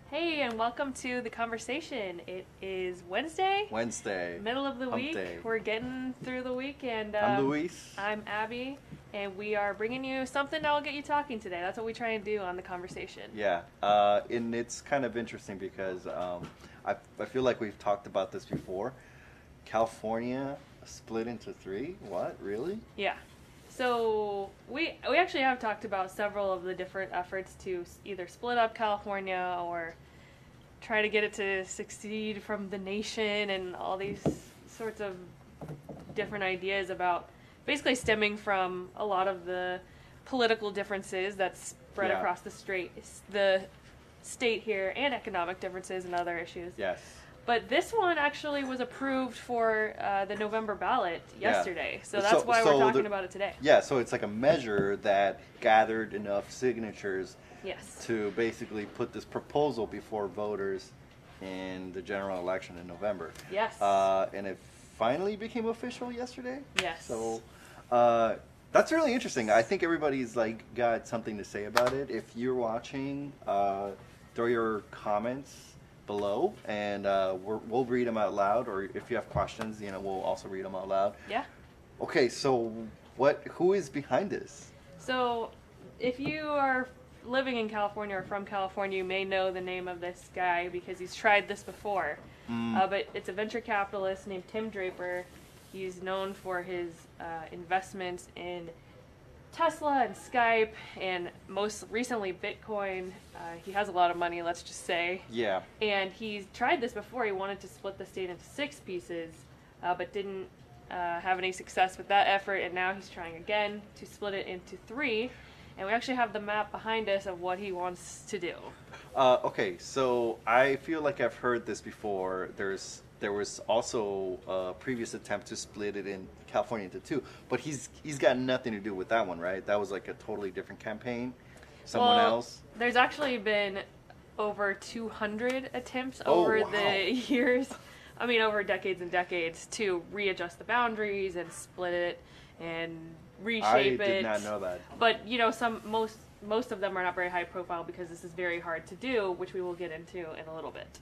Hey, and welcome to the conversation. It is Wednesday, Wednesday. middle of the Hump week. day. We're getting through the week, and I'm Luis. I'm Abby, and we are bringing you something that will get you talking today. That's what we try and do on the conversation. Yeah, and it's kind of interesting because I feel like we've talked about this before. California split into three? What? Really? Yeah. So we actually have talked about several of the different efforts to either split up California or try to get it to succeed from the nation, and all these sorts of different ideas about basically stemming from a lot of the political differences that spread Yeah. across the state here, and economic differences and other issues. Yes. But this one actually was approved for the November ballot yesterday, so So- that's why we're so talking the- about it today. Yeah, so it's like a measure that gathered enough signatures Yes. to basically put this proposal before voters in the general election in November. Yes. And it finally became official yesterday. Yes. So that's really interesting. I think everybody's like got something to say about it. If you're watching, throw your comments below, and we'll read them out loud. Or if you have questions, we'll also read them out loud. Yeah. Okay, so who is behind this? So, if you are living in California or from California, you may know the name of this guy because he's tried this before. But it's a venture capitalist named Tim Draper. He's known for his investments in Tesla and Skype, and most recently Bitcoin. He has a lot of money, let's just say. Yeah. And he's tried this before. He wanted to split the state into 6 pieces, but didn't have any success with that effort. And now he's trying again to split it into 3. And we actually have the map behind us of what he wants to do. Okay, so I feel like I've heard this before. There was also a previous attempt to split it in California into 2, but he's got nothing to do with that one, right? That was like a totally different campaign. Someone else. There's actually been over 200 attempts Oh, over wow. the years. I mean, over decades and decades to readjust the boundaries and split it and reshape it. I did not know that. But most of them are not very high profile because this is very hard to do, which we will get into in a little bit.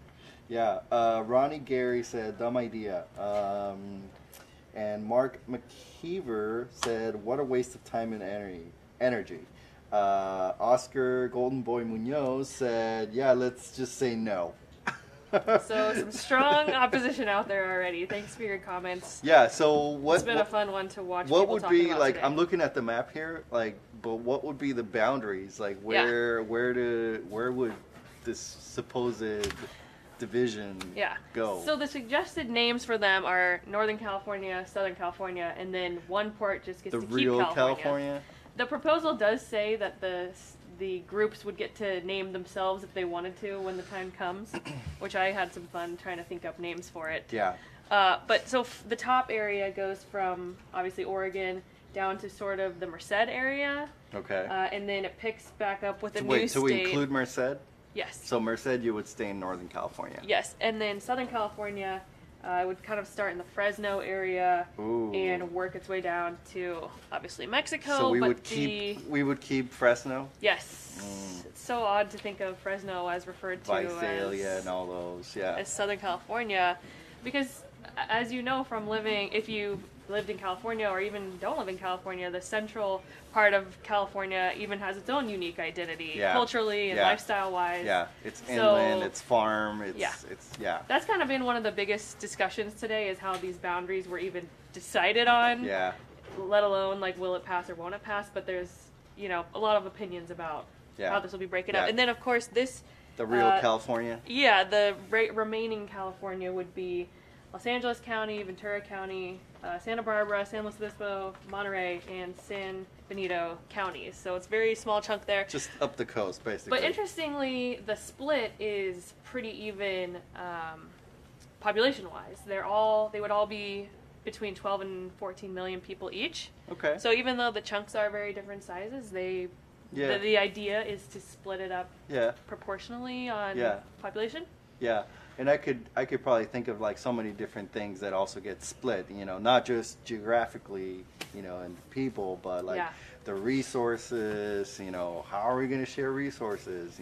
Yeah, Ronnie Gary said, dumb idea. And Mark McKeever said, what a waste of time and energy. Oscar Golden Boy Munoz said, yeah, let's just say no. So some strong opposition out there already. Thanks for your comments. Yeah, so It's been a fun one to watch. What people would talking be about like? today. I'm looking at the map here, like, but what would be the boundaries? Like, where would this supposed division go? So the suggested names for them are Northern California, Southern California, and then one port just gets The to keep real California. California? The proposal does say that the groups would get to name themselves if they wanted to when the time comes, which I had some fun trying to think up names for it. Yeah. But so the top area goes from obviously Oregon down to sort of the Merced area. Okay. And then it picks back up with a new Wait, state. so we include Merced? Yes. So Merced, you would stay in Northern California. Yes, and then Southern California would kind of start in the Fresno area and work its way down to obviously Mexico. So we but would keep Fresno, Yes. It's so odd to think of Fresno as referred to Visalia, and all those. Yeah. as Southern California, because as you know from living, if you lived in California or even don't live in California, the central part of California even has its own unique identity, culturally and lifestyle-wise. Yeah, it's inland, it's farm, it's That's kind of been one of the biggest discussions today, is how these boundaries were even decided on. Yeah. Let alone like will it pass or won't it pass? But there's a lot of opinions about how this will be breaking up. And then of course the real California. Yeah, the remaining California would be Los Angeles County, Ventura County, Santa Barbara, San Luis Obispo, Monterey, and San Benito counties. So it's a very small chunk there. Just up the coast, basically. But interestingly, the split is pretty even population-wise. They would all be between 12 and 14 million people each. Okay. So even though the chunks are very different sizes, the idea is to split it up proportionally on population. Yeah. And I could probably think of like so many different things that also get split, not just geographically, and people, but like the resources, how are we going to share resources,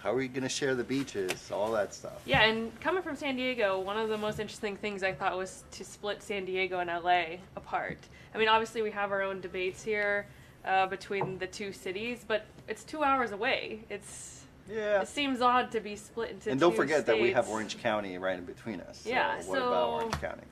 How are we going to share the beaches? All that stuff. Yeah, and coming from San Diego, one of the most interesting things I thought was to split San Diego and LA apart. I mean, obviously we have our own debates here between the two cities, but it's 2 hours away. It seems odd to be split into two And don't forget that we states. have Orange County right in between us. So Yeah, what about Orange County?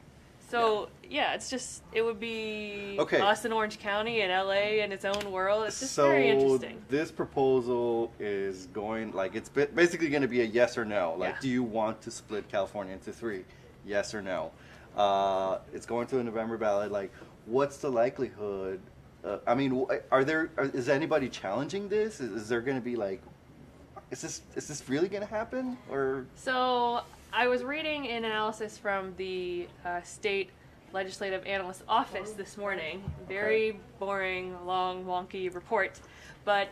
So, yeah, it's just, it would be us in Orange County and LA in its own world. It's just very interesting. This proposal is going, like, it's basically going to be a yes or no. Like, do you want to split California into 3? Yes or no. It's going to a November ballot. Like, what's the likelihood? I mean, is anybody challenging this? Is there going to be, like, is this really going to happen? Or So I was reading an analysis from the state legislative analyst office this morning. Very boring, long, wonky report. But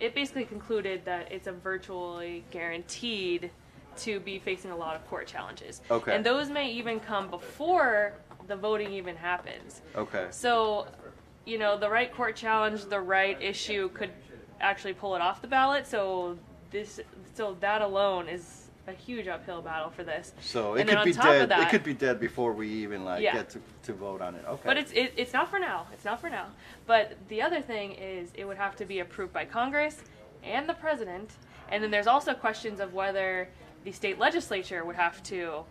it basically concluded that it's a virtually guaranteed to be facing a lot of court challenges. Okay. And those may even come before the voting even happens. Okay. So, you know, the right court challenge, the right issue could actually pull it off the ballot. So that alone is a huge uphill battle for this. So it and could be dead. That, it could be dead before we even get to vote on it. Okay. But it's not for now. It's not for now. But the other thing is it would have to be approved by Congress and the president, and then there's also questions of whether the state legislature would have to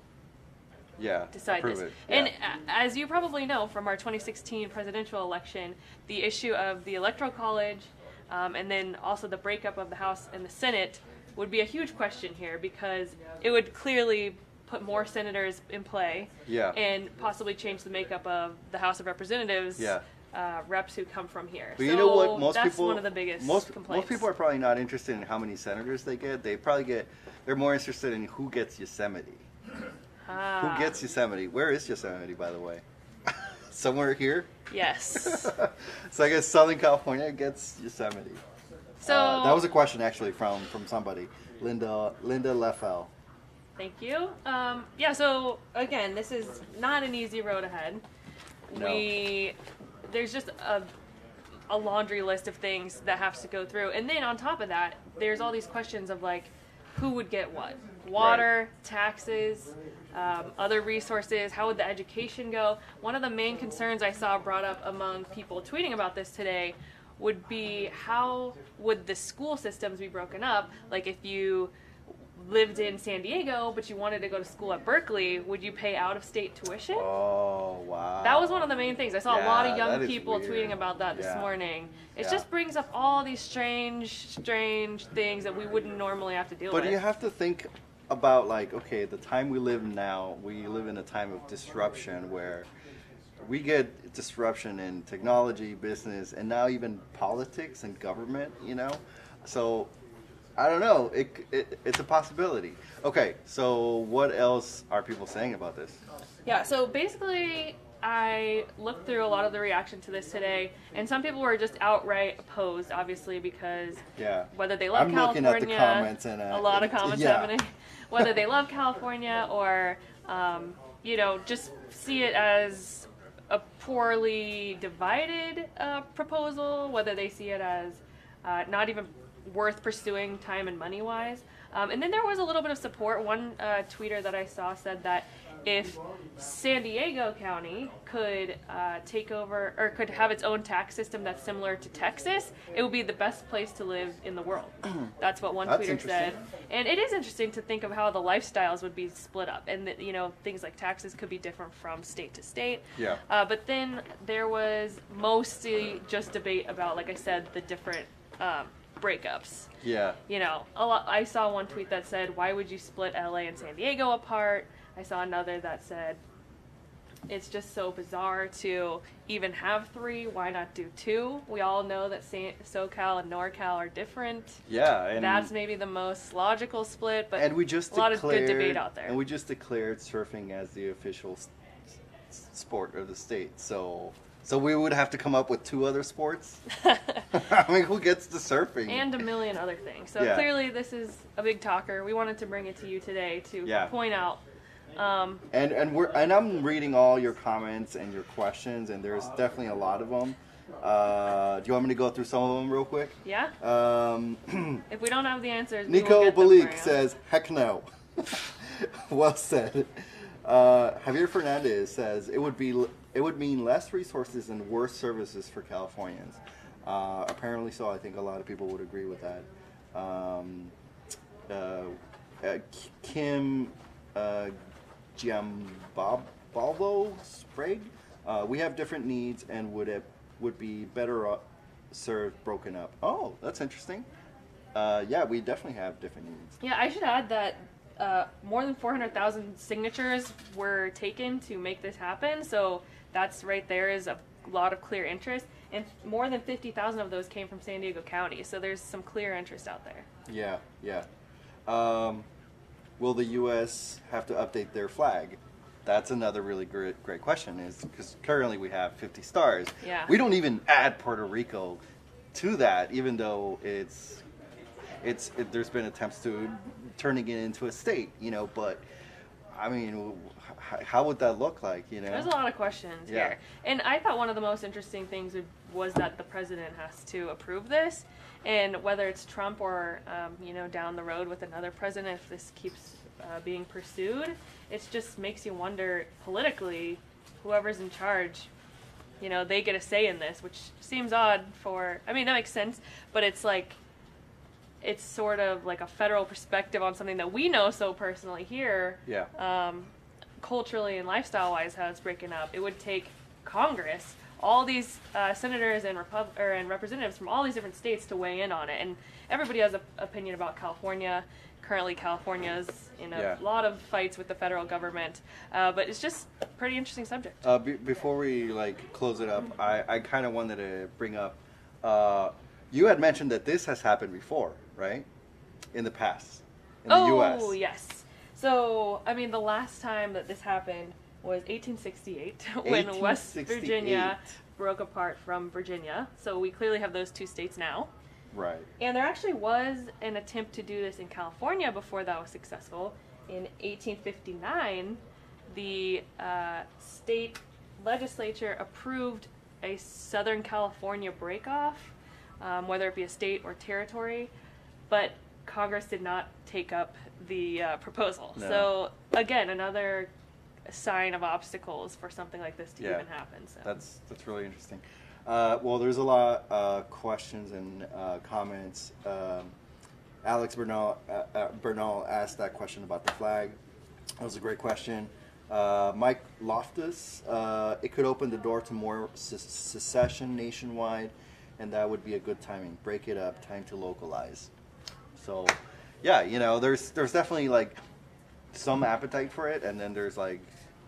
decide this. Yeah. And as you probably know from our 2016 presidential election, the issue of the Electoral College and then also the breakup of the House and the Senate would be a huge question here because it would clearly put more senators in play and possibly change the makeup of the House of Representatives reps who come from here. But you know what? That's one of the biggest complaints. Most people are probably not interested in how many senators they get. They're more interested in who gets Yosemite. Who gets Yosemite? Where is Yosemite, by the way? Somewhere here? Yes. So I guess Southern California gets Yosemite. So that was a question actually from somebody, Linda Leffel. Thank you. So again, this is not an easy road ahead. No. There's just a laundry list of things that has to go through, and then on top of that, there's all these questions of like, who would get what? Water, taxes, other resources, how would the education go? One of the main concerns I saw brought up among people tweeting about this today would be how would the school systems be broken up? Like if you lived in San Diego but you wanted to go to school at Berkeley, would you pay out-of-state tuition? Oh, wow. That was one of the main things. I saw a lot of young people weird. tweeting about that this morning. It just brings up all these strange things that we wouldn't normally have to deal with. But you have to think about, like, okay, the time we live now, we live in a time of disruption where we get disruption in technology, business, and now even politics and government, you know? So, I don't know. It's a possibility. Okay, so what else are people saying about this? Yeah, so basically, I looked through a lot of the reaction to this today, and some people were just outright opposed, obviously, because whether they love California, looking at the comments and a lot of comments happening, whether they love California or, just see it as a poorly divided proposal, whether they see it as not even worth pursuing time and money-wise. And then there was a little bit of support. One tweeter that I saw said that if San Diego County could take over or could have its own tax system that's similar to Texas, it would be the best place to live in the world. That's what one tweeter said. And it is interesting to think of how the lifestyles would be split up, and that, things like taxes could be different from state to state. Yeah. But then there was mostly just debate about, like I said, the different breakups. Yeah. I saw one tweet that said, "Why would you split LA and San Diego apart?" I saw another that said, "It's just so bizarre to even have 3. Why not do 2? We all know that SoCal and NorCal are different." Yeah, and that's maybe the most logical split, but and we just a lot of good debate out there. And we just declared surfing as the official sport of the state, so we would have to come up with 2 other sports? I mean, who gets to surfing? And a million other things. So clearly this is a big talker. We wanted to bring it to you today to point out. And I'm reading all your comments and your questions, and there's definitely a lot of them. Do you want me to go through some of them real quick? Yeah. If we don't have the answers, we will Nico get them for Balik you. says, heck no. Well said. Javier Fernandez says, it would mean less resources and worse services for Californians. Apparently so. I think a lot of people would agree with that. Kim Giambalvo Sprague, we have different needs and would be better served broken up. Oh, that's interesting. Yeah, we definitely have different needs. Yeah, I should add that more than 400,000 signatures were taken to make this happen. So that's right there is a lot of clear interest. And more than 50,000 of those came from San Diego County. So there's some clear interest out there. Yeah, yeah. Will the U.S. have to update their flag? That's another really great question. Is because currently we have 50 stars. Yeah. We don't even add Puerto Rico to that, even though there's been attempts to turning it into a state, but I mean, how would that look like, There's a lot of questions here. And I thought one of the most interesting things was that the president has to approve this, and whether it's Trump or, down the road with another president, if this keeps being pursued, it just makes you wonder politically, whoever's in charge, they get a say in this, which seems odd that makes sense, but it's sort of like a federal perspective on something that we know so personally here. Yeah. Culturally and lifestyle-wise, how it's breaking up. It would take Congress, all these senators and representatives from all these different states to weigh in on it. And everybody has an opinion about California. Currently, California's in a lot of fights with the federal government. But it's just a pretty interesting subject. Before we close it up, I kind of wanted to bring up, you had mentioned that this has happened before, right? In the past, in the U.S. Oh, yes. So, the last time that this happened was 1868, when West Virginia broke apart from Virginia. So we clearly have those two states now. Right. And there actually was an attempt to do this in California before that was successful. In 1859, the state legislature approved a Southern California breakoff, whether it be a state or territory, but Congress did not take up the proposal. No. So again, another sign of obstacles for something like this to even happen. So that's really interesting. Well, there's a lot of questions and comments. Alex Bernal asked that question about the flag. That was a great question. Mike Loftus, it could open the door to more secession nationwide, and that would be a good timing. Break it up, time to localize. So, yeah, there's definitely some appetite for it, and then there's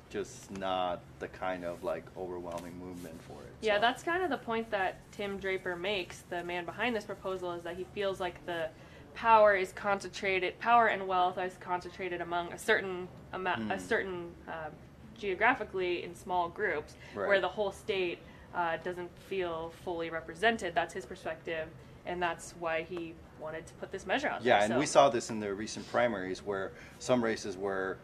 just not the kind of overwhelming movement for it. Yeah, so. That's kind of the point that Tim Draper makes, the man behind this proposal, is that he feels like the power and wealth is concentrated among a certain amount, geographically in small groups, right. where the whole state doesn't feel fully represented. That's his perspective, and that's why he wanted to put this measure out there. Yeah, and we saw this in the recent primaries where some races where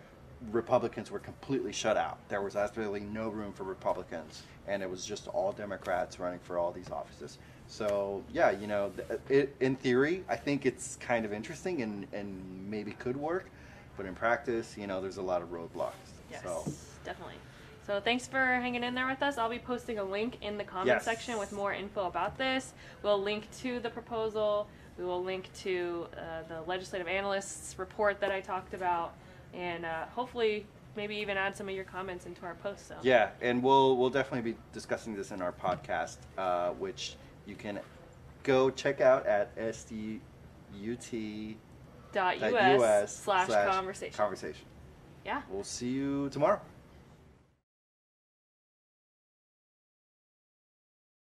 Republicans were completely shut out. There was absolutely no room for Republicans, and it was just all Democrats running for all these offices. So, yeah, in theory, I think it's kind of interesting and maybe could work, but in practice, there's a lot of roadblocks. Yes, so. Definitely. So thanks for hanging in there with us. I'll be posting a link in the comment section with more info about this. We'll link to the proposal. We will link to the legislative analyst's report that I talked about, and hopefully maybe even add some of your comments into our post. So. Yeah, and we'll definitely be discussing this in our podcast, which you can go check out at sdut.us/conversation. Yeah. We'll see you tomorrow.